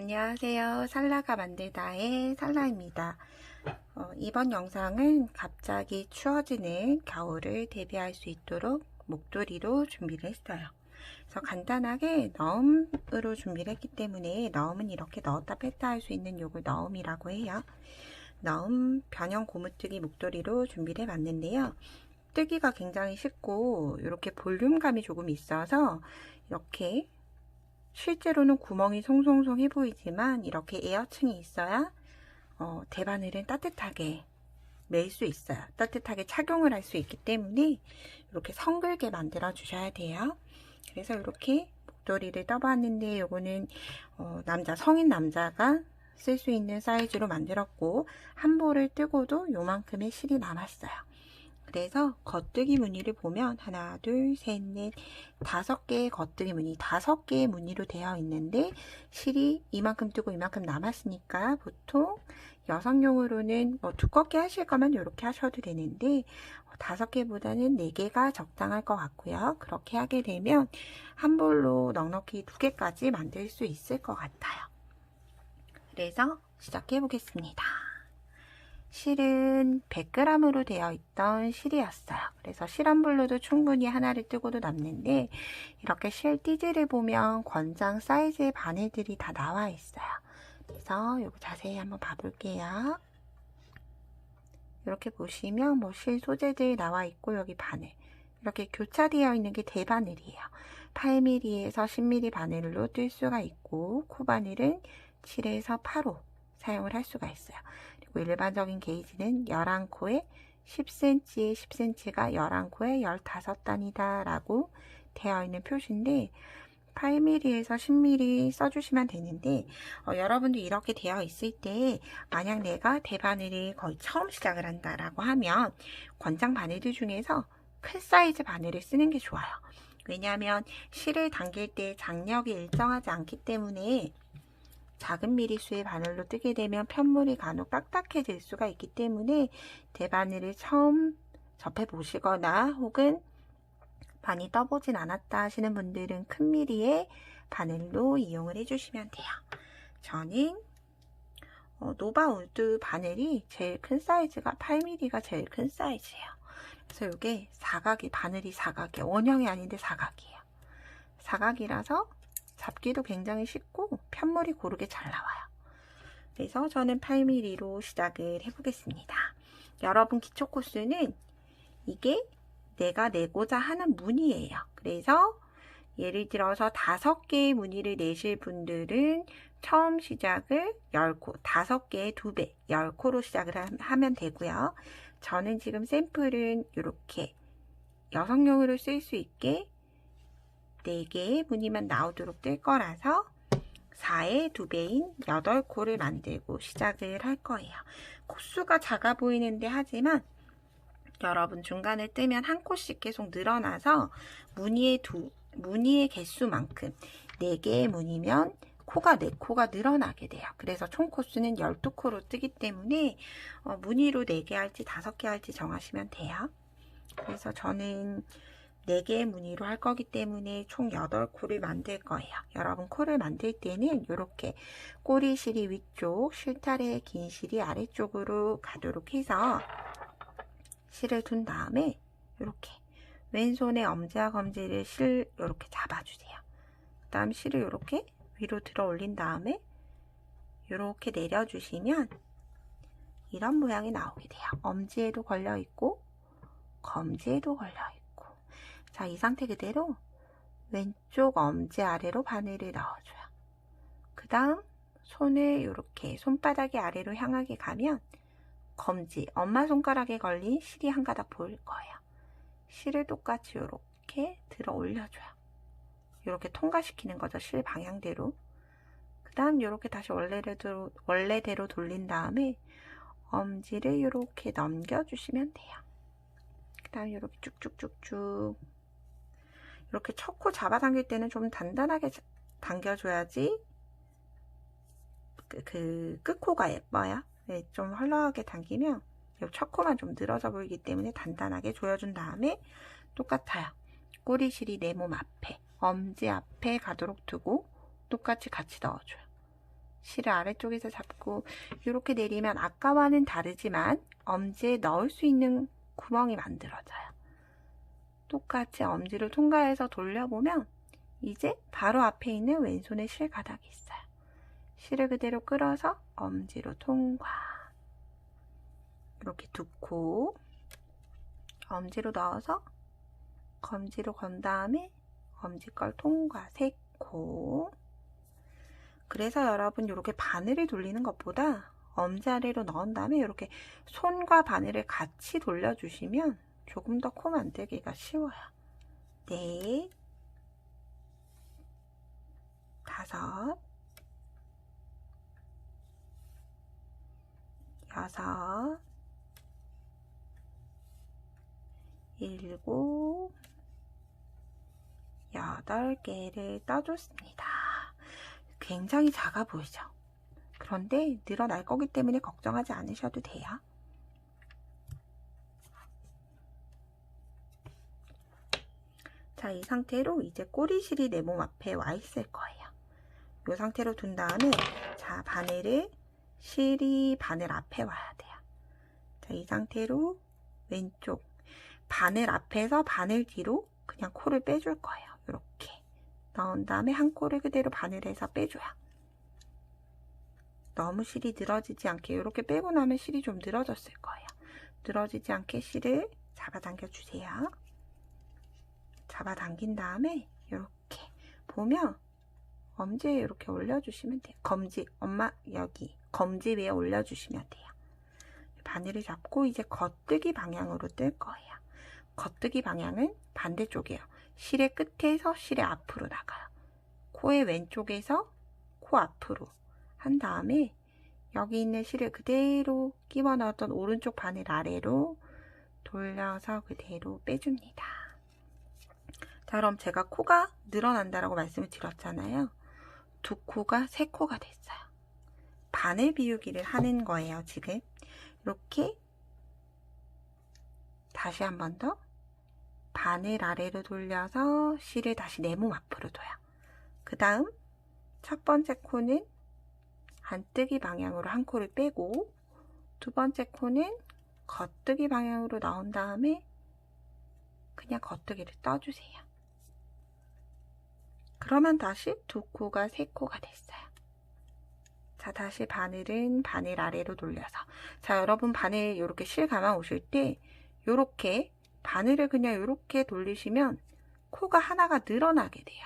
안녕하세요. 살라가 만들다의 살라입니다. 이번 영상은 갑자기 추워지는 겨울을 대비할 수 있도록 목도리로 준비를 했어요. 그래서 간단하게 너음으로 준비를 했기 때문에 너음은 이렇게 넣었다 뺐다 할 수 있는 요걸 너음이라고 해요. 너음 변형 고무뜨기 목도리로 준비를 해봤는데요. 뜨기가 굉장히 쉽고 이렇게 볼륨감이 조금 있어서 이렇게 실제로는 구멍이 송송송해 보이지만 이렇게 에어층이 있어야 대바늘은 따뜻하게 멜 수 있어요. 따뜻하게 착용을 할 수 있기 때문에 이렇게 성글게 만들어 주셔야 돼요. 그래서 이렇게 목도리를 떠봤는데 요거는 성인 남자가 쓸 수 있는 사이즈로 만들었고 한 볼을 뜨고도 요만큼의 실이 남았어요. 그래서 겉뜨기 무늬를 보면 하나, 둘, 셋, 넷, 5개의 겉뜨기 무늬, 5개의 무늬로 되어 있는데 실이 이만큼 뜨고 이만큼 남았으니까 보통 여성용으로는 두껍게 하실 거면 이렇게 하셔도 되는데 5개보다는 4개가 적당할 것 같고요. 그렇게 하게 되면 한 볼로 넉넉히 2개까지 만들 수 있을 것 같아요. 그래서 시작해 보겠습니다. 실은 100g으로 되어 있던 실이었어요. 그래서 실 한 볼로도 충분히 하나를 뜨고도 남는데 이렇게 실 띠지를 보면 권장 사이즈의 바늘들이 다 나와 있어요. 그래서 이거 자세히 한번 봐볼게요. 이렇게 보시면 실 소재들 나와 있고 여기 바늘 이렇게 교차되어 있는 게 대바늘이에요. 8mm에서 10mm 바늘로 뜰 수가 있고 코바늘은 7에서 8호 사용을 할 수가 있어요. 그리고 일반적인 게이지는 11코에 10cm에 10cm가 11코에 15단이다 라고 되어 있는 표시인데 8mm에서 10mm 써주시면 되는데 여러분도 이렇게 되어 있을 때 만약 내가 대바늘을 거의 처음 시작을 한다 라고 하면 권장 바늘들 중에서 큰 사이즈 바늘을 쓰는 게 좋아요. 왜냐하면 실을 당길 때 장력이 일정하지 않기 때문에 작은 미리수의 바늘로 뜨게 되면 편물이 간혹 딱딱해질 수가 있기 때문에 대바늘을 처음 접해 보시거나 혹은 많이 떠보진 않았다 하시는 분들은 큰 미리의 바늘로 이용을 해주시면 돼요. 저는 노바우드 바늘이 제일 큰 사이즈가 8mm가 제일 큰 사이즈예요. 그래서 이게 바늘이 사각이에요. 원형이 아닌데 사각이에요. 사각이라서 잡기도 굉장히 쉽고 편물이 고르게 잘 나와요. 그래서 저는 8mm로 시작을 해보겠습니다. 여러분 기초 코스는 이게 내가 내고자 하는 무늬예요. 그래서 예를 들어서 5개의 무늬를 내실 분들은 처음 시작을 10코, 5개의 2배, 10코로 시작을 하면 되고요. 저는 지금 샘플은 이렇게 여성용으로 쓸 수 있게 4개의 무늬만 나오도록 뜰 거라서 4의 2배인 8코를 만들고 시작을 할 거예요. 코수가 작아 보이는데 하지만 여러분 중간에 뜨면 한 코씩 계속 늘어나서 무늬의 개수만큼 4개의 무늬면 코가 4코가 늘어나게 돼요. 그래서 총 코수는 12코로 뜨기 때문에 무늬로 4개 할지 5개 할지 정하시면 돼요. 그래서 저는 4개의 무늬로 할 거기 때문에 총 8코를 만들 거예요. 여러분 코를 만들 때는 이렇게 꼬리 실이 위쪽, 실타래의 긴 실이 아래쪽으로 가도록 해서 실을 둔 다음에 이렇게 왼손에 엄지와 검지를 실 이렇게 잡아주세요. 그 다음 실을 이렇게 위로 들어 올린 다음에 이렇게 내려주시면 이런 모양이 나오게 돼요. 엄지에도 걸려 있고 검지에도 걸려 있고 자, 이 상태 그대로 왼쪽 엄지 아래로 바늘을 넣어줘요. 그 다음 손을 이렇게 손바닥이 아래로 향하게 가면 검지, 엄마 손가락에 걸린 실이 한 가닥 보일 거예요. 실을 똑같이 이렇게 들어 올려줘요. 이렇게 통과시키는 거죠. 실 방향대로. 그 다음 이렇게 다시 원래대로 돌린 다음에 엄지를 이렇게 넘겨주시면 돼요. 그 다음 이렇게 쭉쭉쭉쭉 이렇게 첫 코 잡아당길 때는 좀 단단하게 당겨줘야지 그 끝코가 예뻐요. 네, 좀 헐렁하게 당기면 첫 코만 좀 늘어져 보이기 때문에 단단하게 조여준 다음에 똑같아요. 꼬리실이 내 몸 앞에, 엄지 앞에 가도록 두고 똑같이 같이 넣어줘요. 실을 아래쪽에서 잡고 이렇게 내리면 아까와는 다르지만 엄지에 넣을 수 있는 구멍이 만들어져요. 똑같이 엄지를 통과해서 돌려보면 이제 바로 앞에 있는 왼손에 실 가닥이 있어요. 실을 그대로 끌어서 엄지로 통과. 이렇게 2코 엄지로 넣어서 검지로 건 다음에 엄지 걸 통과 3코. 그래서 여러분 이렇게 바늘을 돌리는 것보다 엄지 아래로 넣은 다음에 이렇게 손과 바늘을 같이 돌려주시면 조금 더 코 만들기가 쉬워요. 4, 5, 6, 7, 8개를 떠줬습니다. 굉장히 작아 보이죠? 그런데 늘어날 거기 때문에 걱정하지 않으셔도 돼요. 자, 이 상태로 이제 꼬리실이 내 몸 앞에 와 있을 거예요. 이 상태로 둔 다음에 자, 실이 바늘 앞에 와야 돼요. 자, 이 상태로 왼쪽 바늘 앞에서 바늘 뒤로 그냥 코를 빼줄 거예요. 이렇게 넣은 다음에 한 코를 그대로 바늘에서 빼줘요. 너무 실이 늘어지지 않게 이렇게 빼고 나면 실이 좀 늘어졌을 거예요. 늘어지지 않게 실을 잡아당겨 주세요. 잡아당긴 다음에 이렇게 보면 엄지에 이렇게 올려주시면 돼요. 여기 검지 위에 올려주시면 돼요. 바늘을 잡고 이제 겉뜨기 방향으로 뜰 거예요. 겉뜨기 방향은 반대쪽이에요. 실의 끝에서 실의 앞으로 나가요. 코의 왼쪽에서 코 앞으로 한 다음에 여기 있는 실을 그대로 끼워 넣었던 오른쪽 바늘 아래로 돌려서 그대로 빼줍니다. 자, 그럼 제가 코가 늘어난다라고 말씀을 드렸잖아요. 2코가 3코가 됐어요. 바늘 비우기를 하는 거예요, 지금. 이렇게 다시 한 번 더 바늘 아래로 돌려서 실을 다시 내 몸 앞으로 둬요. 그 다음 첫 번째 코는 안뜨기 방향으로 한 코를 빼고 두 번째 코는 겉뜨기 방향으로 넣은 다음에 그냥 겉뜨기를 떠주세요. 그러면 다시 2코가 3코가 됐어요. 자, 다시 바늘은 바늘 아래로 돌려서 자, 여러분 바늘 이렇게 실 감아 오실 때 이렇게 바늘을 그냥 이렇게 돌리시면 코가 하나가 늘어나게 돼요.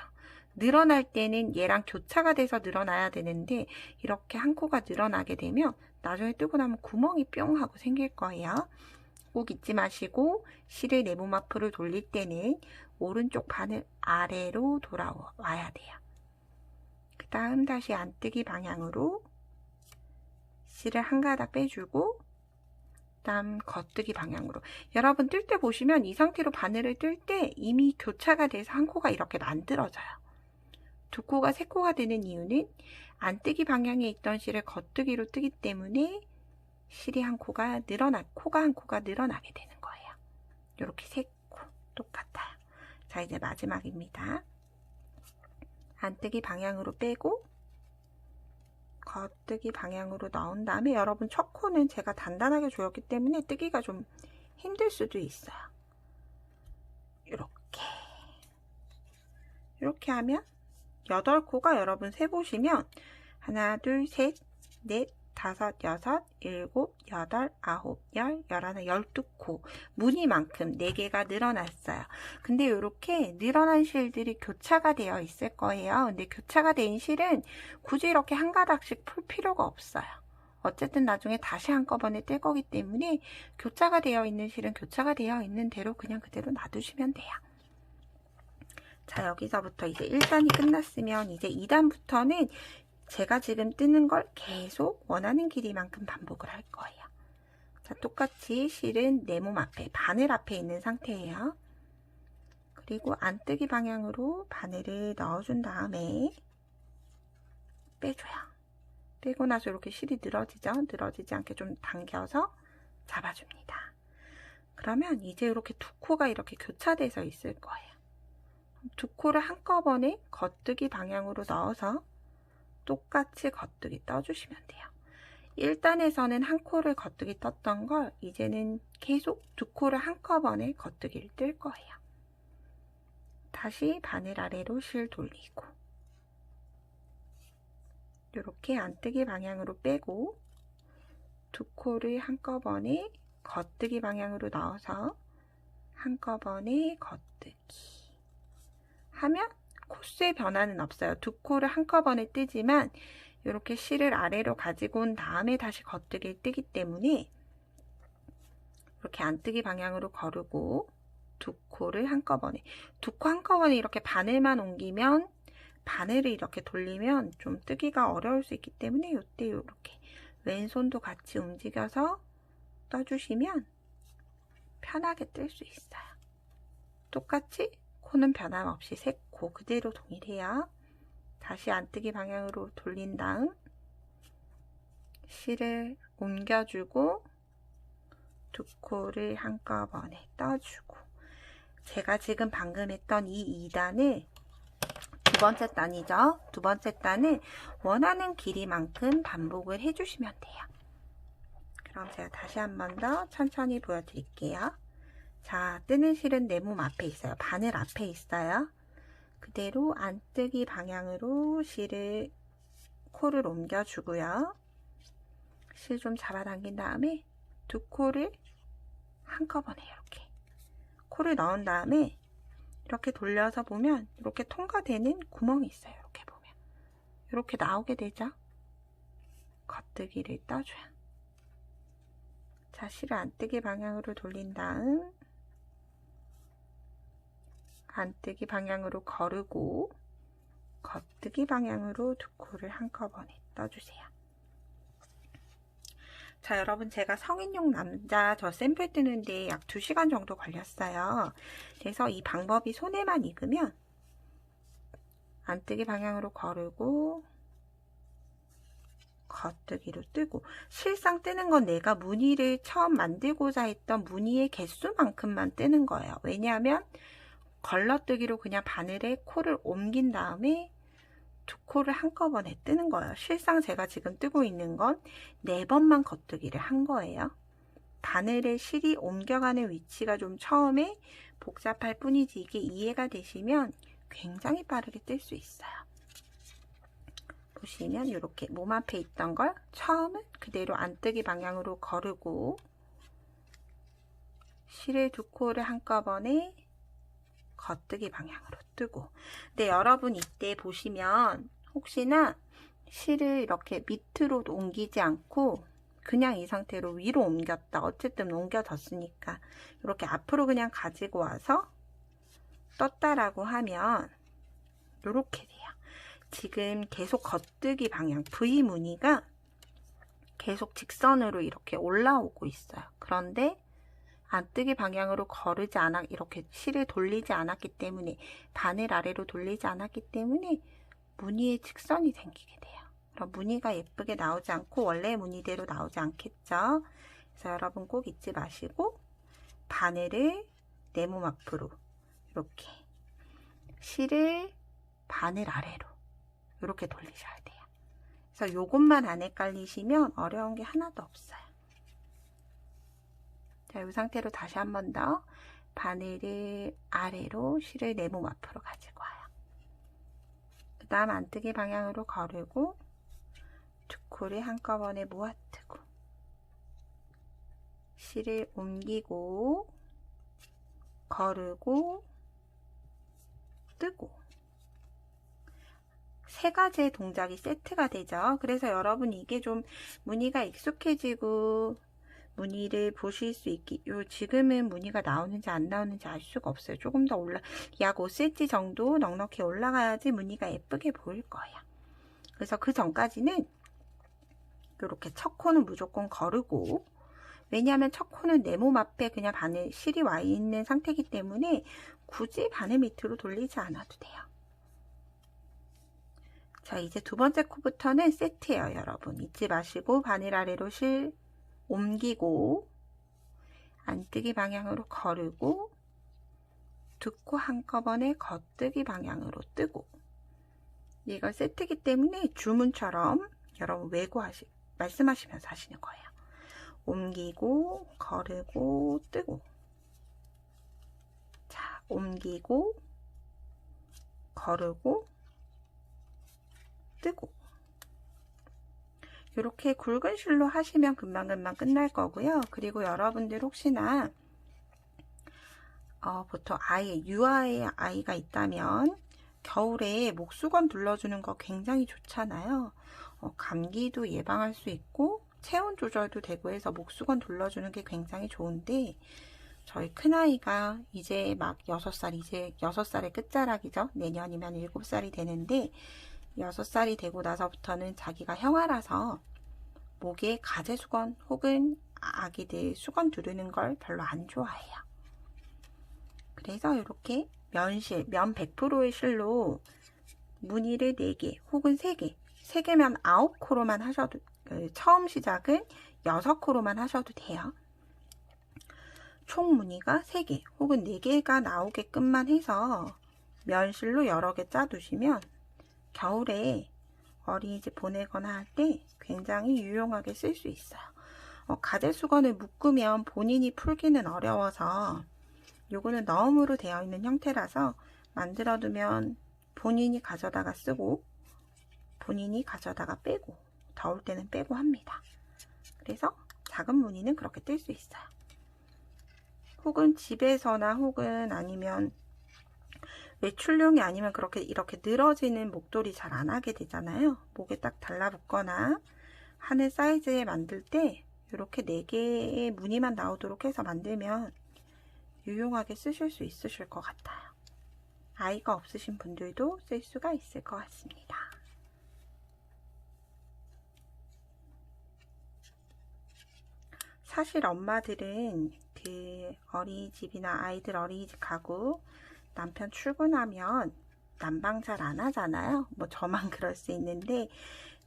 늘어날 때는 얘랑 교차가 돼서 늘어나야 되는데 이렇게 한 코가 늘어나게 되면 나중에 뜨고 나면 구멍이 뿅 하고 생길 거예요. 꼭 잊지 마시고 실을 내 몸 앞으로 돌릴 때는 오른쪽 바늘 아래로 돌아와야 돼요. 그 다음 다시 안뜨기 방향으로 실을 한 가닥 빼주고 그 다음 겉뜨기 방향으로 여러분 뜰 때 보시면 이 상태로 바늘을 뜰 때 이미 교차가 돼서 한 코가 이렇게 만들어져요. 2코가 3코가 되는 이유는 안뜨기 방향에 있던 실을 겉뜨기로 뜨기 때문에 실이 한 코가 코가 한 코가 늘어나게 되는 거예요. 이렇게 3코 똑같아요. 자, 이제 마지막입니다. 안뜨기 방향으로 빼고 겉뜨기 방향으로 넣은 다음에 여러분 첫 코는 제가 단단하게 조였기 때문에 뜨기가 좀 힘들 수도 있어요. 이렇게 하면 8코가 여러분 세보시면 하나, 둘, 셋, 넷, 5, 6, 7, 8, 9, 10, 11, 12코 무늬만큼 4개가 늘어났어요. 근데 이렇게 늘어난 실들이 교차가 되어 있을 거예요. 근데 교차가 된 실은 굳이 이렇게 한 가닥씩 풀 필요가 없어요. 어쨌든 나중에 다시 한꺼번에 뜰 거기 때문에 교차가 되어 있는 실은 교차가 되어 있는 대로 그냥 그대로 놔두시면 돼요. 자, 여기서부터 이제 1단이 끝났으면 이제 2단부터는 제가 지금 뜨는 걸 계속 원하는 길이만큼 반복을 할 거예요. 자, 똑같이 실은 내 몸 앞에, 바늘 앞에 있는 상태예요. 그리고 안뜨기 방향으로 바늘을 넣어준 다음에 빼줘요. 빼고 나서 이렇게 실이 늘어지죠? 늘어지지 않게 좀 당겨서 잡아줍니다. 그러면 이제 이렇게 2코가 이렇게 교차돼서 있을 거예요. 2코를 한꺼번에 겉뜨기 방향으로 넣어서 똑같이 겉뜨기 떠주시면 돼요. 1단에서는 한 코를 겉뜨기 떴던 걸 이제는 계속 두 코를 한꺼번에 겉뜨기를 뜰 거예요. 다시 바늘 아래로 실 돌리고 이렇게 안뜨기 방향으로 빼고 두 코를 한꺼번에 겉뜨기 방향으로 넣어서 한꺼번에 겉뜨기 하면 코스의 변화는 없어요. 두 코를 한꺼번에 뜨지만 이렇게 실을 아래로 가지고 온 다음에 다시 겉뜨기를 뜨기 때문에 이렇게 안뜨기 방향으로 거르고 두 코를 한꺼번에, 두 코 한꺼번에 이렇게 바늘만 옮기면, 바늘을 이렇게 돌리면 좀 뜨기가 어려울 수 있기 때문에 이때 이렇게 왼손도 같이 움직여서 떠주시면 편하게 뜰 수 있어요. 똑같이 코는 변함없이 세 코 그대로 동일해요. 다시 안뜨기 방향으로 돌린 다음 실을 옮겨주고 두 코를 한꺼번에 떠주고, 제가 지금 방금 했던 이 2단을 두 번째 단이죠. 두 번째 단을 원하는 길이만큼 반복을 해주시면 돼요. 그럼 제가 다시 한 번 더 천천히 보여드릴게요. 자, 뜨는 실은 내 몸 앞에 있어요. 바늘 앞에 있어요. 그대로 안뜨기 방향으로 실을, 코를 옮겨주고요. 실 좀 잡아당긴 다음에 두 코를 한꺼번에 이렇게 코를 넣은 다음에 이렇게 돌려서 보면 이렇게 통과되는 구멍이 있어요. 이렇게 보면 이렇게 나오게 되죠. 겉뜨기를 떠줘요. 자, 실을 안뜨기 방향으로 돌린 다음 안뜨기 방향으로 거르고 겉뜨기 방향으로 두 코를 한꺼번에 떠주세요. 자, 여러분, 제가 성인용 남자 저 샘플 뜨는데 약 2시간 정도 걸렸어요. 그래서 이 방법이 손에만 익으면 안뜨기 방향으로 거르고 겉뜨기로 뜨고, 실상 뜨는 건 내가 무늬를 처음 만들고자 했던 무늬의 개수만큼만 뜨는 거예요. 왜냐하면 걸러뜨기로 그냥 바늘에 코를 옮긴 다음에 두 코를 한꺼번에 뜨는 거예요. 실상 제가 지금 뜨고 있는 건 4번만 겉뜨기를 한 거예요. 바늘에 실이 옮겨가는 위치가 좀 처음에 복잡할 뿐이지 이게 이해가 되시면 굉장히 빠르게 뜰 수 있어요. 보시면 이렇게 몸 앞에 있던 걸 처음은 그대로 안뜨기 방향으로 거르고 실을 두 코를 한꺼번에 겉뜨기 방향으로 뜨고. 근데 여러분 이때 보시면 혹시나 실을 이렇게 밑으로 옮기지 않고 그냥 이 상태로 위로 옮겼다, 어쨌든 옮겨졌으니까 이렇게 앞으로 그냥 가지고 와서 떴다라고 하면 이렇게 돼요. 지금 계속 겉뜨기 방향 V 무늬가 계속 직선으로 이렇게 올라오고 있어요. 그런데 안뜨기 방향으로 거르지 않아, 이렇게 실을 돌리지 않았기 때문에, 바늘 아래로 돌리지 않았기 때문에 무늬의 직선이 생기게 돼요. 그럼 무늬가 예쁘게 나오지 않고 원래 무늬대로 나오지 않겠죠. 그래서 여러분 꼭 잊지 마시고 바늘을 내 몸 앞으로 이렇게, 실을 바늘 아래로 이렇게 돌리셔야 돼요. 그래서 요것만 안 헷갈리시면 어려운 게 하나도 없어요. 자, 이 상태로 다시 한 번 더 바늘을 아래로 실을 내 몸 앞으로 가지고 와요. 그 다음 안뜨기 방향으로 거르고 두 코를 한꺼번에 모아뜨고 실을 옮기고 거르고 뜨고, 세 가지의 동작이 세트가 되죠. 그래서 여러분 이게 좀 무늬가 익숙해지고 무늬를 보실 수 있기, 지금은 무늬가 나오는지 안 나오는지 알 수가 없어요. 조금 더 약 5cm 정도 넉넉히 올라가야지 무늬가 예쁘게 보일 거예요. 그래서 그 전까지는 이렇게 첫 코는 무조건 거르고, 왜냐하면 첫 코는 내 몸 앞에 그냥 바늘 실이 와 있는 상태이기 때문에 굳이 바늘 밑으로 돌리지 않아도 돼요. 자, 이제 두 번째 코부터는 세트예요. 여러분 잊지 마시고 바늘 아래로 실 옮기고 안뜨기 방향으로 거르고 두 코 한꺼번에 겉뜨기 방향으로 뜨고, 이거 세트기 때문에 주문처럼 여러분 말씀하시면서 하시는 거예요. 옮기고, 거르고, 뜨고. 자, 옮기고, 거르고, 뜨고. 이렇게 굵은 실로 하시면 금방금방 끝날 거고요. 그리고 여러분들 혹시나 보통 유아의 아이가 있다면 겨울에 목수건 둘러주는 거 굉장히 좋잖아요. 감기도 예방할 수 있고 체온 조절도 되고 해서 목수건 둘러주는 게 굉장히 좋은데, 저희 큰아이가 이제 막 6살, 이제 6살의 끝자락이죠. 내년이면 7살이 되는데 6살이 되고 나서부터는 자기가 형아라서 목에 가제수건 혹은 아기들 수건 두르는 걸 별로 안 좋아해요. 그래서 이렇게 면 100%의 실로 무늬를 4개 혹은 3개, 3개면 9코로만 하셔도, 처음 시작은 6코로만 하셔도 돼요. 총 무늬가 3개 혹은 4개가 나오게끔만 해서 면실로 여러 개 짜두시면 겨울에 어린이집 보내거나 할 때 굉장히 유용하게 쓸 수 있어요. 가제수건을 묶으면 본인이 풀기는 어려워서 요거는 너음으로 되어 있는 형태라서 만들어 두면 본인이 가져다가 쓰고 본인이 가져다가 빼고, 더울 때는 빼고 합니다. 그래서 작은 무늬는 그렇게 뜰 수 있어요. 혹은 집에서나 혹은 아니면 외출용이 아니면 그렇게 이렇게 늘어지는 목도리 잘 안 하게 되잖아요. 목에 딱 달라붙거나 하는 사이즈에 만들 때 이렇게 4개의 무늬만 나오도록 해서 만들면 유용하게 쓰실 수 있으실 것 같아요. 아이가 없으신 분들도 쓸 수가 있을 것 같습니다. 사실 엄마들은 그 어린이집이나 아이들 어린이집 가고 남편 출근하면 난방 잘 안 하잖아요. 뭐 저만 그럴 수 있는데,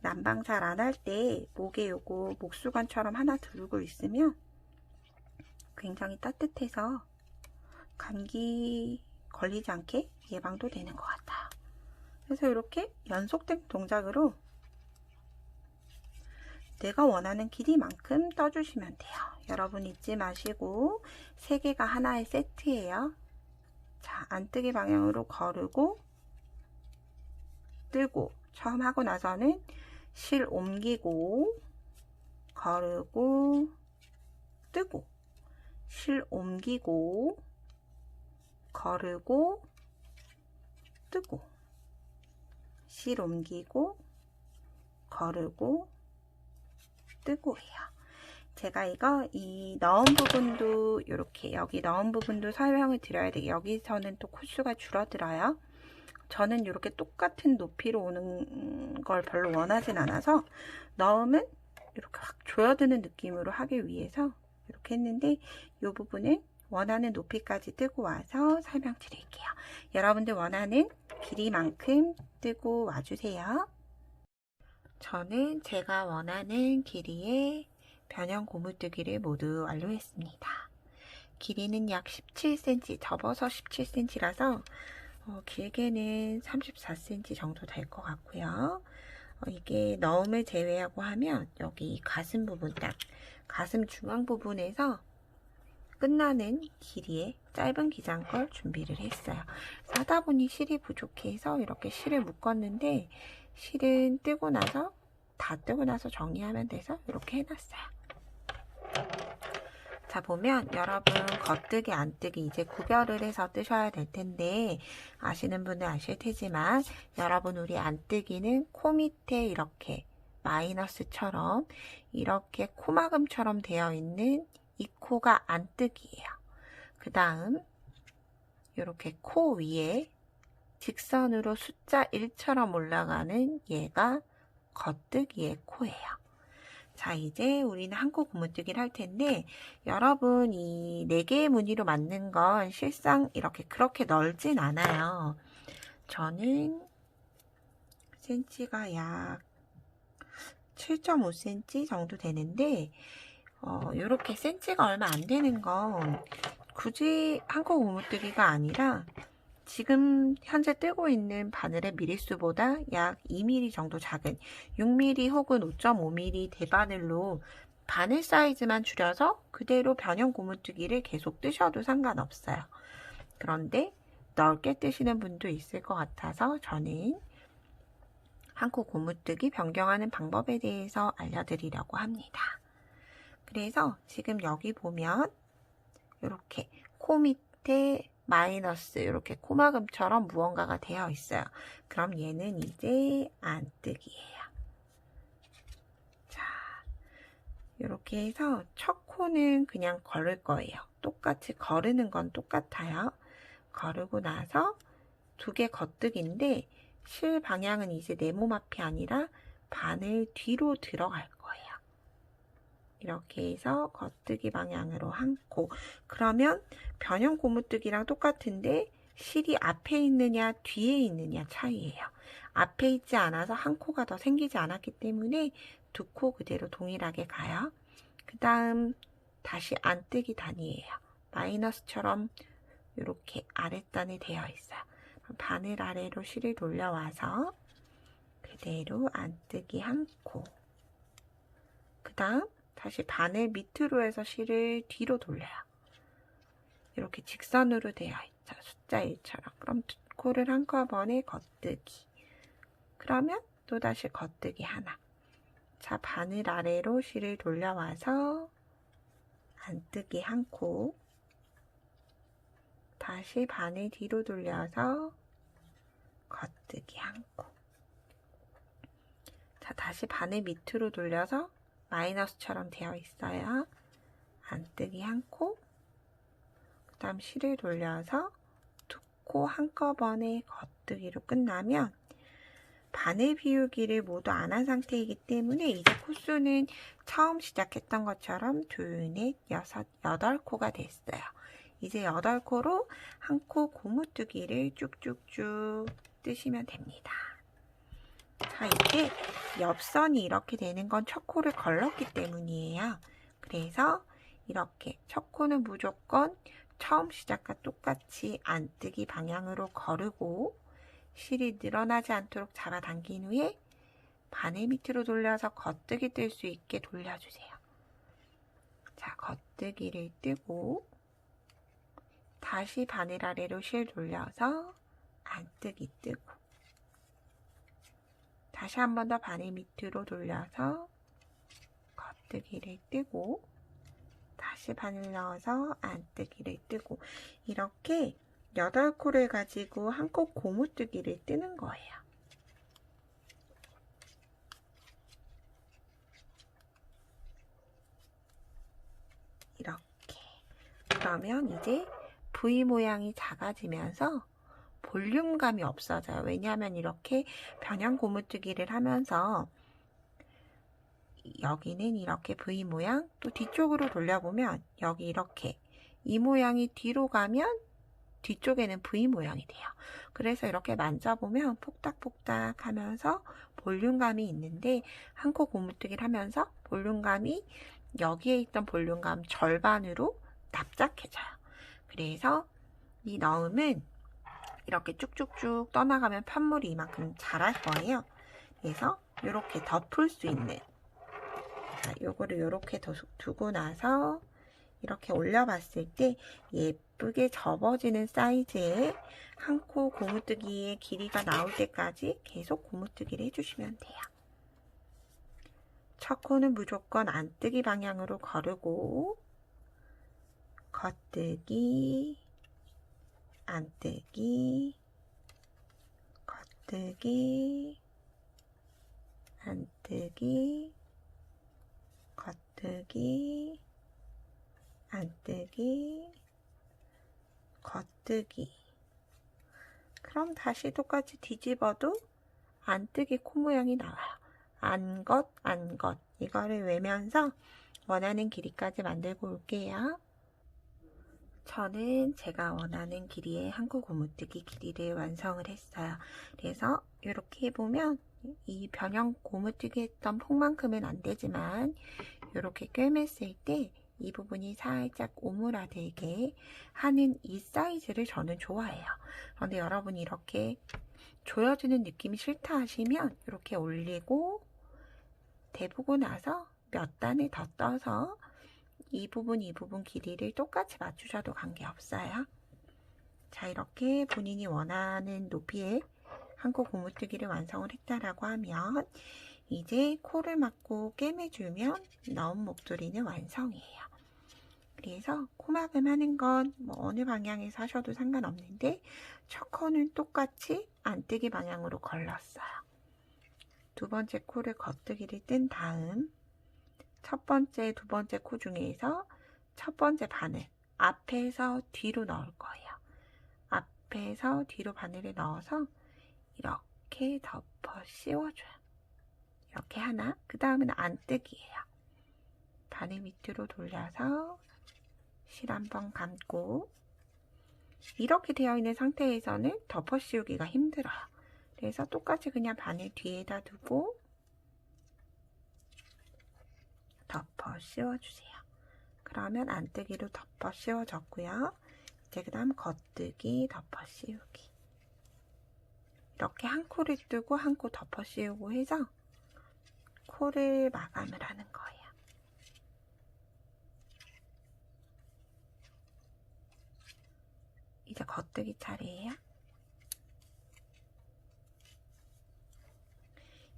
난방 잘 안 할 때 목에 요거 목수건처럼 하나 두르고 있으면 굉장히 따뜻해서 감기 걸리지 않게 예방도 되는 것 같아요. 그래서 이렇게 연속된 동작으로 내가 원하는 길이만큼 떠주시면 돼요. 여러분 잊지 마시고 3개가 하나의 세트예요. 자, 안뜨기 방향으로 거르고 뜨고, 처음 하고 나서는 실 옮기고 거르고 뜨고, 실 옮기고 거르고 뜨고, 실 옮기고 거르고 뜨고 해요. 제가 이 넣은 부분도 이렇게 여기 넣은 부분도 설명을 드려야 돼요. 여기서는 또 코수가 줄어들어요. 저는 이렇게 똑같은 높이로 오는 걸 별로 원하진 않아서 넣으면 이렇게 확 조여드는 느낌으로 하기 위해서 이렇게 했는데, 이 부분은 원하는 높이까지 뜨고 와서 설명드릴게요. 여러분들 원하는 길이만큼 뜨고 와주세요. 저는 제가 원하는 길이의 변형 고무뜨기를 모두 완료했습니다. 길이는 약 17cm, 접어서 17cm라서 길게는 34cm 정도 될 것 같고요. 이게 넣음을 제외하고 하면 여기 가슴 부분, 딱 가슴 중앙 부분에서 끝나는 길이의 짧은 기장걸 준비를 했어요. 사다 보니 실이 부족해서 이렇게 실을 묶었는데, 실은 뜨고 나서 다 뜨고 나서 정리하면 돼서 이렇게 해놨어요. 자, 보면 여러분 겉뜨기 안뜨기 이제 구별을 해서 뜨셔야 될 텐데, 아시는 분은 아실 테지만 여러분 우리 안뜨기는 코 밑에 이렇게 마이너스처럼 이렇게 코막음처럼 되어 있는 이 코가 안뜨기예요. 그 다음 이렇게 코 위에 직선으로 숫자 1처럼 올라가는 얘가 겉뜨기의 코예요. 자, 이제 우리는 한 코 고무뜨기를 할 텐데, 여러분 이 4개의 무늬로 만든 건 실상 이렇게 그렇게 넓진 않아요. 저는 센치가 약 7.5cm 정도 되는데, 이렇게 센치가 얼마 안 되는 건 굳이 한 코 고무뜨기가 아니라 지금 현재 뜨고 있는 바늘의 미리수보다 약 2mm 정도 작은 6mm 혹은 5.5mm 대바늘로 바늘 사이즈만 줄여서 그대로 변형 고무뜨기를 계속 뜨셔도 상관없어요. 그런데 넓게 뜨시는 분도 있을 것 같아서 저는 한 코 고무뜨기 변경하는 방법에 대해서 알려드리려고 합니다. 그래서 지금 여기 보면 이렇게 코 밑에 마이너스 이렇게 코막음처럼 무언가가 되어 있어요. 그럼 얘는 이제 안뜨기예요. 자, 이렇게 해서 첫 코는 그냥 걸을 거예요. 똑같이 거르는 건 똑같아요. 거르고 나서 두 개 겉뜨기인데 실 방향은 이제 내 몸 앞이 아니라 바늘 뒤로 들어갈 거예요. 이렇게 해서 겉뜨기 방향으로 한 코. 그러면 변형 고무뜨기랑 똑같은데 실이 앞에 있느냐 뒤에 있느냐 차이예요. 앞에 있지 않아서 한 코가 더 생기지 않았기 때문에 두 코 그대로 동일하게 가요. 그 다음 다시 안뜨기 단위예요. 마이너스처럼 이렇게 아랫단에 되어 있어요. 바늘 아래로 실을 돌려와서 그대로 안뜨기 한 코. 그 다음 다시 바늘 밑으로 해서 실을 뒤로 돌려요. 이렇게 직선으로 되어 있죠. 숫자 1처럼. 그럼 두 코를 한꺼번에 겉뜨기. 그러면 또다시 겉뜨기 하나. 자, 바늘 아래로 실을 돌려와서 안뜨기 한 코. 다시 바늘 뒤로 돌려서 겉뜨기 한 코. 자, 다시 바늘 밑으로 돌려서 마이너스처럼 되어 있어요. 안뜨기 한 코. 그 다음 실을 돌려서 두 코 한꺼번에 겉뜨기로 끝나면 바늘 비우기를 모두 안 한 상태이기 때문에 이제 코수는 처음 시작했던 것처럼 둘, 넷, 여섯, 8코가 됐어요. 이제 8코로 한 코 고무뜨기를 쭉쭉쭉 뜨시면 됩니다. 자, 이제 옆선이 이렇게 되는 건 첫 코를 걸렀기 때문이에요. 그래서 이렇게 첫 코는 무조건 처음 시작과 똑같이 안뜨기 방향으로 거르고 실이 늘어나지 않도록 잡아당긴 후에 바늘 밑으로 돌려서 겉뜨기 뜰 수 있게 돌려주세요. 자, 겉뜨기를 뜨고 다시 바늘 아래로 실 돌려서 안뜨기 뜨고 다시 한 번 더 바늘 밑으로 돌려서 겉뜨기를 뜨고 다시 바늘 넣어서 안뜨기를 뜨고 이렇게 8코를 가지고 한 코 고무뜨기를 뜨는 거예요. 이렇게. 그러면 이제 V 모양이 작아지면서 볼륨감이 없어져요. 왜냐하면 이렇게 변형 고무뜨기를 하면서 여기는 이렇게 V 모양, 또 뒤쪽으로 돌려보면 여기 이렇게 이 모양이 뒤로 가면 뒤쪽에는 V 모양이 돼요. 그래서 이렇게 만져보면 폭닥폭닥 하면서 볼륨감이 있는데 한 코 고무뜨기를 하면서 볼륨감이 여기에 있던 볼륨감 절반으로 납작해져요. 그래서 이 넣음은 이렇게 쭉쭉쭉 떠나가면 편물이 이만큼 자랄 거예요. 그래서 이렇게 덮을 수 있는, 자, 요거를 이렇게 두고 나서 이렇게 올려봤을 때 예쁘게 접어지는 사이즈의 한 코 고무뜨기의 길이가 나올 때까지 계속 고무뜨기를 해주시면 돼요. 첫 코는 무조건 안뜨기 방향으로 거르고 겉뜨기, 안뜨기, 겉뜨기, 안뜨기, 겉뜨기, 안뜨기, 겉뜨기. 그럼 다시 똑같이 뒤집어도 안뜨기 코 모양이 나와요. 안겉, 안겉. 이거를 외면서 원하는 길이까지 만들고 올게요. 저는 제가 원하는 길이의 한 코 고무뜨기 길이를 완성을 했어요. 그래서 이렇게 해보면 이 변형 고무뜨기 했던 폭만큼은 안 되지만 이렇게 꿰맸을 때 이 부분이 살짝 오므라들게 하는 이 사이즈를 저는 좋아해요. 그런데 여러분이 이렇게 조여주는 느낌이 싫다 하시면 이렇게 올리고 대보고 나서 몇 단을 더 떠서 이 부분 길이를 똑같이 맞추셔도 관계없어요. 자, 이렇게 본인이 원하는 높이의 한코 고무뜨기를 완성을 했다라고 하면 이제 코를 막고 꿰매주면 너운 목도리는 완성이에요. 그래서 코막음 하는 건 뭐 어느 방향에서 하셔도 상관없는데 첫 코는 똑같이 안뜨기 방향으로 걸렀어요. 두 번째 코를 겉뜨기를 뜬 다음 첫 번째, 두 번째 코 중에서 첫 번째 바늘 앞에서 뒤로 넣을 거예요. 앞에서 뒤로 바늘을 넣어서 이렇게 덮어 씌워줘요. 이렇게 하나, 그 다음은 안뜨기예요. 바늘 밑으로 돌려서 실 한번 감고 이렇게 되어 있는 상태에서는 덮어 씌우기가 힘들어요. 그래서 똑같이 그냥 바늘 뒤에다 두고 덮어 씌워주세요. 그러면 안뜨기로 덮어 씌워졌고요. 이제 그 다음 겉뜨기, 덮어 씌우기. 이렇게 한 코를 뜨고 한 코 덮어 씌우고 해서 코를 마감을 하는 거예요. 이제 겉뜨기 차례예요.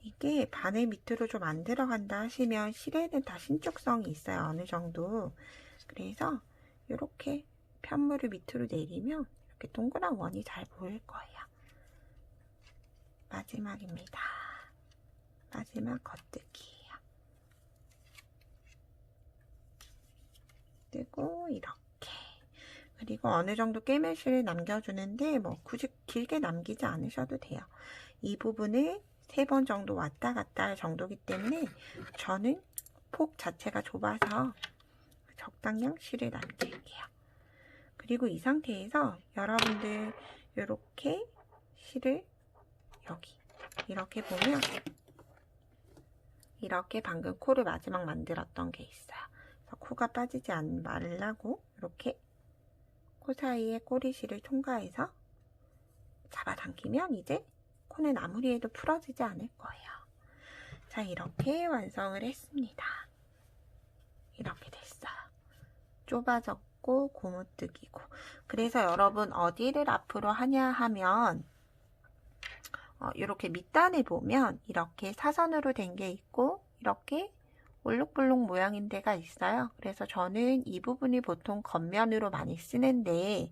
이게 바늘 밑으로 좀 안 들어간다 하시면 실에는 다 신축성이 있어요. 어느 정도. 그래서 이렇게 편물을 밑으로 내리면 이렇게 동그란 원이 잘 보일 거예요. 마지막입니다. 마지막 겉뜨기예요. 뜨고 이렇게. 그리고 어느 정도 꿰매실을 남겨주는데 뭐 굳이 길게 남기지 않으셔도 돼요. 이 부분을 3번 정도 왔다 갔다 할 정도기 때문에 저는 폭 자체가 좁아서 적당량 실을 남길게요. 그리고 이 상태에서 여러분들 이렇게 실을 여기 이렇게 보면 이렇게 방금 코를 마지막 만들었던 게 있어요. 그래서 코가 빠지지 말라고 이렇게 코 사이에 꼬리실을 통과해서 잡아당기면 이제 코는 아무리 해도 풀어지지 않을 거예요. 자, 이렇게 완성을 했습니다. 이렇게 됐어요. 좁아졌고 고무뜨기고. 그래서 여러분 어디를 앞으로 하냐 하면 이렇게 밑단에 보면 이렇게 사선으로 된 게 있고 이렇게 올록볼록 모양인 데가 있어요. 그래서 저는 이 부분이 보통 겉면으로 많이 쓰는데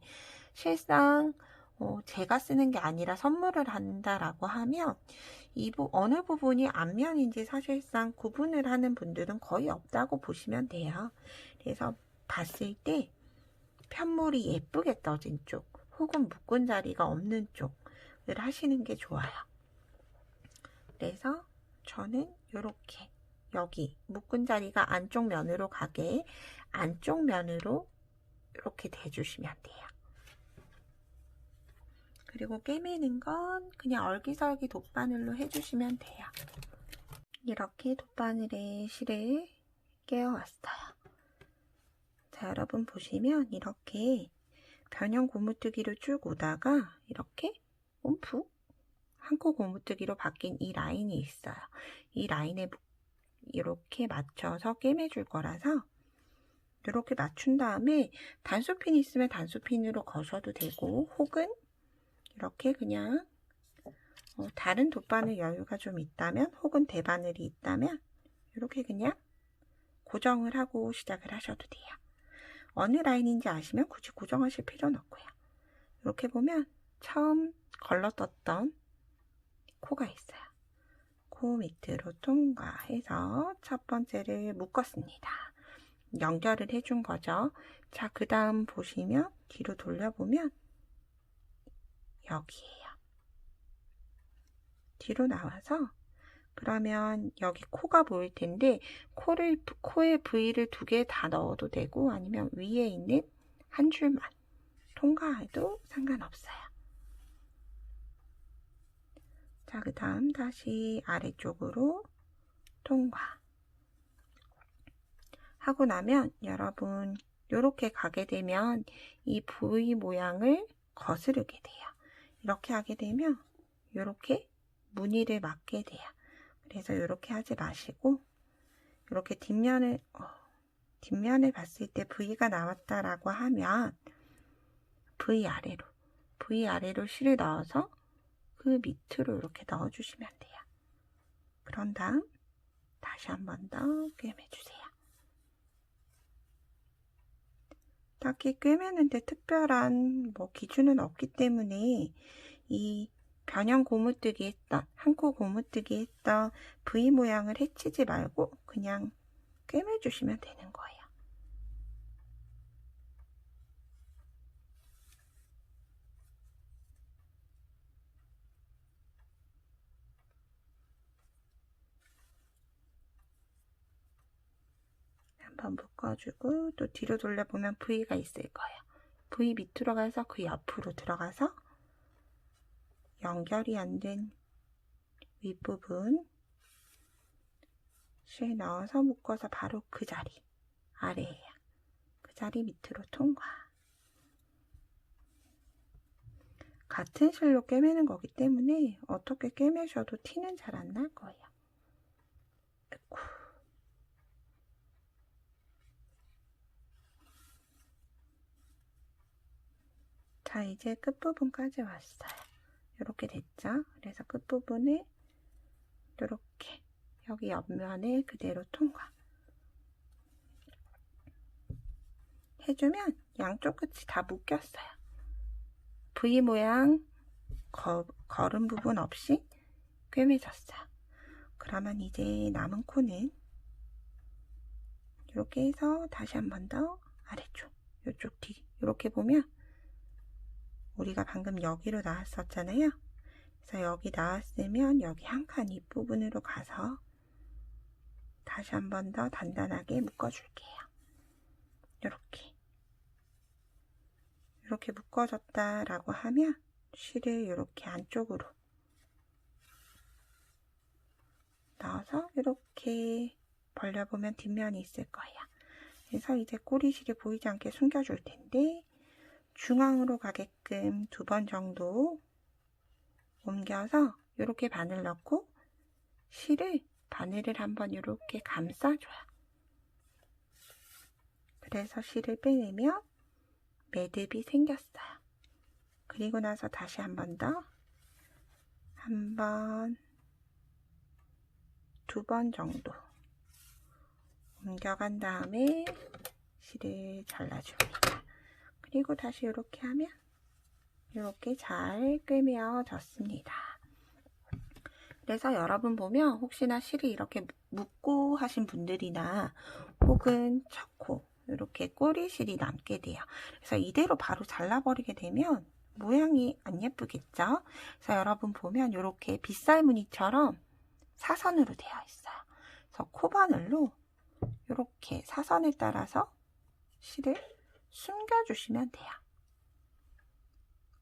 실상 제가 쓰는 게 아니라 선물을 한다라고 하면 어느 부분이 앞면인지 사실상 구분을 하는 분들은 거의 없다고 보시면 돼요. 그래서 봤을 때 편물이 예쁘게 떠진 쪽 혹은 묶은 자리가 없는 쪽을 하시는 게 좋아요. 그래서 저는 이렇게 여기 묶은 자리가 안쪽 면으로 가게 안쪽 면으로 이렇게 대주시면 돼요. 그리고 꿰매는 건 그냥 얼기설기 돗바늘로 해주시면 돼요. 이렇게 돗바늘에 실을 깨어왔어요. 자, 여러분 보시면 이렇게 변형 고무뜨기로 쭉 오다가 이렇게 움푹 한 코 고무뜨기로 바뀐 이 라인이 있어요. 이 라인에 이렇게 맞춰서 꿰매줄 거라서 이렇게 맞춘 다음에 단수핀이 있으면 단수핀으로 거셔도 되고 혹은 이렇게 그냥 다른 돗바늘 여유가 좀 있다면 혹은 대바늘이 있다면 이렇게 그냥 고정을 하고 시작을 하셔도 돼요. 어느 라인인지 아시면 굳이 고정하실 필요는 없고요. 이렇게 보면 처음 걸러떴던 코가 있어요. 코 밑으로 통과해서 첫 번째를 묶었습니다. 연결을 해준 거죠. 자, 그 다음 보시면 뒤로 돌려보면 여기에요. 뒤로 나와서 그러면 여기 코가 보일 텐데 코에 부위를 2개 다 넣어도 되고 아니면 위에 있는 한 줄만 통과해도 상관없어요. 자, 그 다음 다시 아래쪽으로 통과. 하고 나면 여러분 이렇게 가게 되면 이 V 모양을 거스르게 돼요. 이렇게 하게 되면 이렇게 무늬를 맞게 돼요. 그래서 이렇게 하지 마시고 이렇게 뒷면을 봤을 때 V가 나왔다라고 하면 V 아래로 실을 넣어서 그 밑으로 이렇게 넣어주시면 돼요. 그런 다음 다시 한 번 더 꿰매주세요. 딱히 꿰매는데 특별한 기준은 없기 때문에 이 변형 고무뜨기 했던, 한코 고무뜨기 했던 V 모양을 해치지 말고 그냥 꿰매주시면 되는 거예요. 한번 묶어주고 또 뒤로 돌려보면 V가 있을 거예요. V 밑으로 가서 그 옆으로 들어가서 연결이 안 된 윗부분 실 넣어서 묶어서 바로 그 자리 아래에요. 그 자리 밑으로 통과. 같은 실로 꿰매는 거기 때문에 어떻게 꿰매셔도 티는 잘 안 날 거예요. 아이고. 자, 이제 끝부분까지 왔어요. 이렇게 됐죠? 그래서 끝부분을 이렇게 여기 옆면에 그대로 통과 해주면 양쪽 끝이 다 묶였어요. V 모양 걸은 부분 없이 꿰매졌어요. 그러면 이제 남은 코는 이렇게 해서 다시 한 번 더 아래쪽, 이쪽 뒤 이렇게 보면 우리가 방금 여기로 나왔었잖아요. 그래서 여기 나왔으면 여기 한 칸 윗부분으로 가서 다시 한 번 더 단단하게 묶어줄게요. 이렇게 묶어졌다라고 하면 실을 이렇게 안쪽으로 넣어서 이렇게 벌려보면 뒷면이 있을 거예요. 그래서 이제 꼬리실이 보이지 않게 숨겨줄 텐데 중앙으로 가게끔 2번 정도 옮겨서 이렇게 바늘 넣고 실을 바늘을 한번 이렇게 감싸줘요. 그래서 실을 빼내면 매듭이 생겼어요. 그리고 나서 다시 한 번 더, 한 번, 2번 정도 옮겨간 다음에 실을 잘라줍니다. 그리고 다시 이렇게 하면 이렇게 잘 꿰매어졌습니다. 그래서 여러분 보면 혹시나 실이 이렇게 묶고 하신 분들이나 혹은 첫 이렇게 꼬리실이 남게 돼요. 그래서 이대로 바로 잘라버리게 되면 모양이 안 예쁘겠죠? 그래서 여러분 보면 이렇게 빗살 무늬처럼 사선으로 되어 있어요. 그래서 코바늘로 이렇게 사선을 따라서 실을 숨겨주시면 돼요.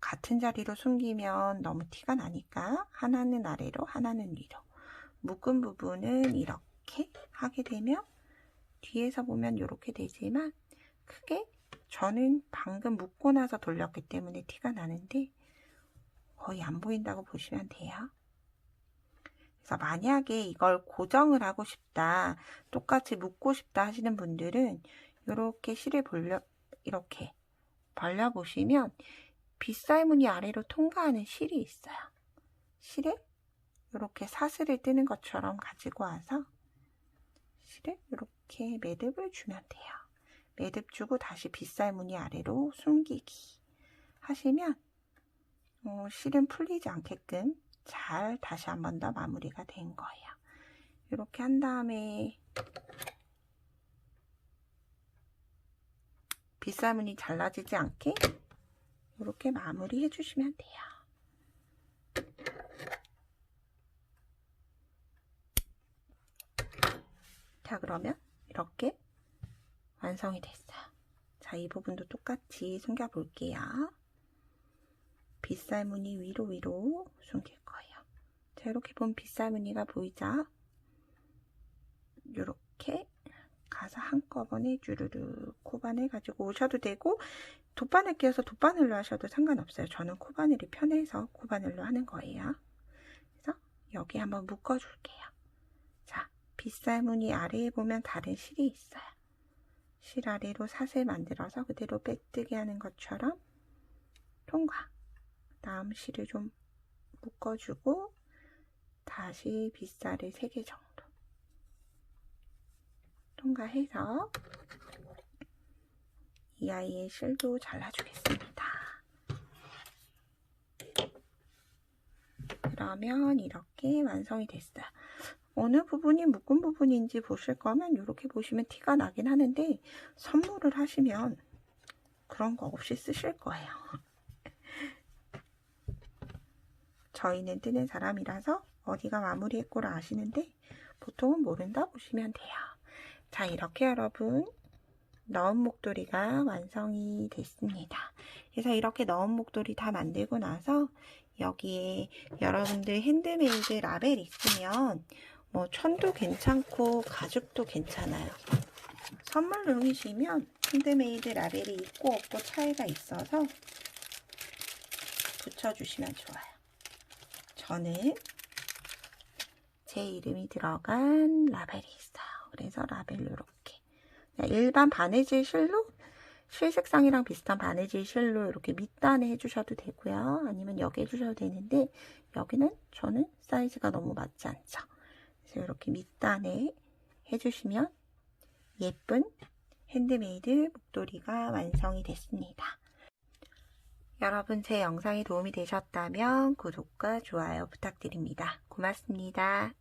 같은 자리로 숨기면 너무 티가 나니까 하나는 아래로 하나는 위로 묶은 부분은 이렇게 하게 되면 뒤에서 보면 이렇게 되지만 크게 저는 방금 묶고 나서 돌렸기 때문에 티가 나는데 거의 안 보인다고 보시면 돼요. 그래서 만약에 이걸 고정을 하고 싶다, 똑같이 묶고 싶다 하시는 분들은 이렇게 실을 이렇게 벌려보시면 빗살무늬 아래로 통과하는 실이 있어요. 실을 이렇게 사슬을 뜨는 것처럼 가지고 와서 실을 이렇게 매듭을 주면 돼요. 매듭 주고 다시 빗살무늬 아래로 숨기기 하시면 실은 풀리지 않게끔 잘 다시 한 번 더 마무리가 된 거예요. 이렇게 한 다음에 빗살무늬 잘라지지 않게 이렇게 마무리 해주시면 돼요. 자, 그러면 이렇게 완성이 됐어요. 자, 이 부분도 똑같이 숨겨 볼게요. 빗살무늬 위로 숨길 거예요. 자, 이렇게 보면 빗살무늬가 보이죠? 이렇게 가서 한꺼번에 주르르 코바늘 가지고 오셔도 되고, 돗바늘 끼워서 돗바늘로 하셔도 상관없어요. 저는 코바늘이 편해서 코바늘로 하는 거예요. 그래서 여기 한번 묶어줄게요. 자, 빗살무늬 아래에 보면 다른 실이 있어요. 실 아래로 사슬 만들어서 그대로 빼뜨기 하는 것처럼 통과. 다음 실을 좀 묶어주고 다시 빗살을 3개 정도 통과해서 이 아이의 실도 잘라주겠습니다. 그러면 이렇게 완성이 됐어요. 어느 부분이 묶은 부분인지 보실 거면 이렇게 보시면 티가 나긴 하는데 선물을 하시면 그런 거 없이 쓰실 거예요. 저희는 뜨는 사람이라서 어디가 마무리했고를 아시는데 보통은 모른다 보시면 돼요. 자, 이렇게 여러분 너은 목도리가 완성이 됐습니다. 그래서 이렇게 너은 목도리 다 만들고 나서 여기에 여러분들 핸드메이드 라벨 있으면 뭐 천도 괜찮고 가죽도 괜찮아요. 선물용이시면 핸드메이드 라벨이 있고 없고 차이가 있어서 붙여주시면 좋아요. 저는 제 이름이 들어간 라벨이 있어요. 그래서 라벨로 이렇게 일반 바느질 실로 실 색상이랑 비슷한 바느질 실로 이렇게 밑단에 해주셔도 되고요. 아니면 여기 해주셔도 되는데 여기는 저는 사이즈가 너무 맞지 않죠. 그래서 이렇게 밑단에 해주시면 예쁜 핸드메이드 목도리가 완성이 됐습니다. 여러분 제 영상이 도움이 되셨다면 구독과 좋아요 부탁드립니다. 고맙습니다.